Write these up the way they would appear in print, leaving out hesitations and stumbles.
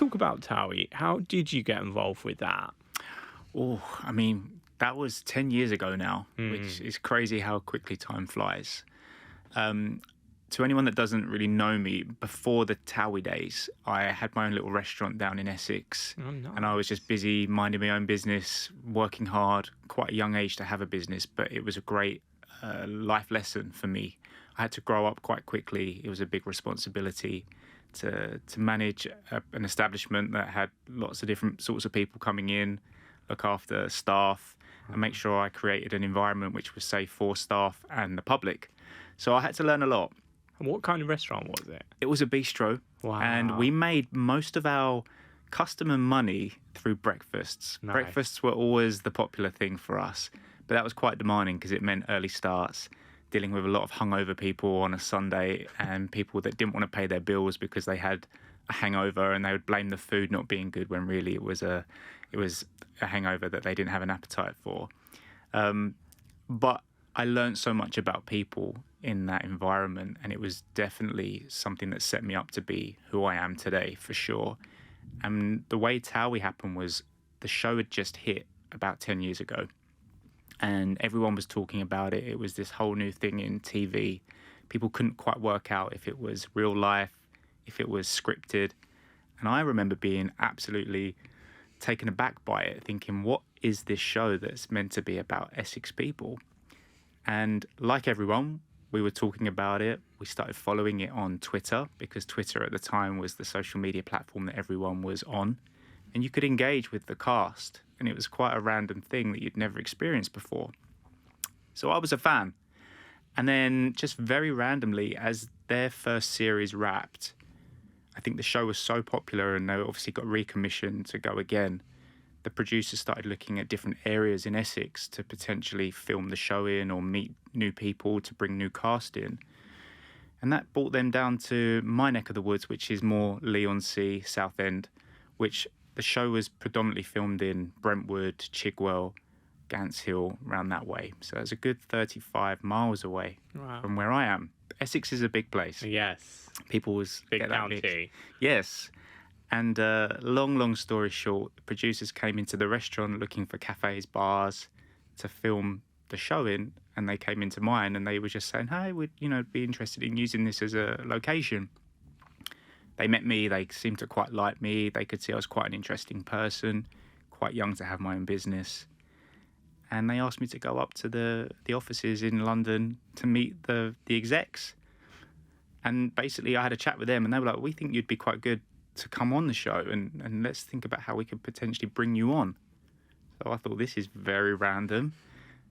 talk about TOWIE. How did you get involved with that? Oh, I mean, that was 10 years ago now, which is crazy how quickly time flies. To anyone that doesn't really know me, before the TOWIE days, I had my own little restaurant down in Essex. Oh, nice. And I was just busy minding my own business, working hard, quite a young age to have a business, but it was a great life lesson for me. I had to grow up quite quickly. It was a big responsibility to manage an establishment that had lots of different sorts of people coming in, look after staff, and make sure I created an environment which was safe for staff and the public. So I had to learn a lot. And what kind of restaurant was it? It was a bistro. Wow. And we made most of our customer money through breakfasts. Nice. Breakfasts were always the popular thing for us. But that was quite demanding because it meant early starts, dealing with a lot of hungover people on a Sunday and people that didn't want to pay their bills because they had a hangover, and they would blame the food not being good when really it was a hangover that they didn't have an appetite for. But I learned so much about people in that environment, and it was definitely something that set me up to be who I am today, for sure. And the way TOWIE happened was the show had just hit about 10 years ago, and everyone was talking about it. It was this whole new thing in TV. People couldn't quite work out if it was real life, if it was scripted. And I remember being absolutely taken aback by it, thinking, what is this show that's meant to be about Essex people? And like everyone, we were talking about it. We started following it on Twitter, because Twitter at the time was the social media platform that everyone was on. And you could engage with the cast. And it was quite a random thing that you'd never experienced before. So I was a fan. And then just very randomly, as their first series wrapped, I think the show was so popular and they obviously got recommissioned to go again. The producers started looking at different areas in Essex to potentially film the show in or meet new people to bring new cast in. And that brought them down to my neck of the woods, which is more Leigh-on-Sea, Southend, which the show was predominantly filmed in Brentwood, Chigwell, Gants Hill, around that way. So it's a good 35 miles away from where I am. Essex is a big place. Yes. People always Big get that county. mixed. Yes. And long story short, the producers came into the restaurant looking for cafes, bars to film the show in, and they came into mine and they were just saying, hey, we'd be interested in using this as a location. They met me, they seemed to quite like me, they could see I was quite an interesting person, quite young to have my own business. And they asked me to go up to the offices in London to meet the execs. And basically I had a chat with them and they were like, we think you'd be quite good to come on the show and let's think about how we could potentially bring you on. So I thought, this is very random.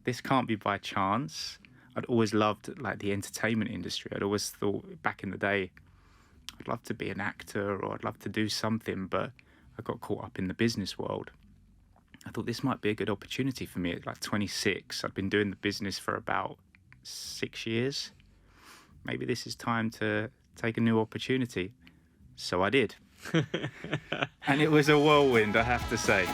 This can't be by chance. I'd always loved like the entertainment industry. I'd always thought back in the day, I'd love to be an actor or I'd love to do something, but I got caught up in the business world. I thought this might be a good opportunity for me at like 26. I'd been doing the business for about 6 years. Maybe this is time to take a new opportunity. So I did. And it was a whirlwind, I have to say.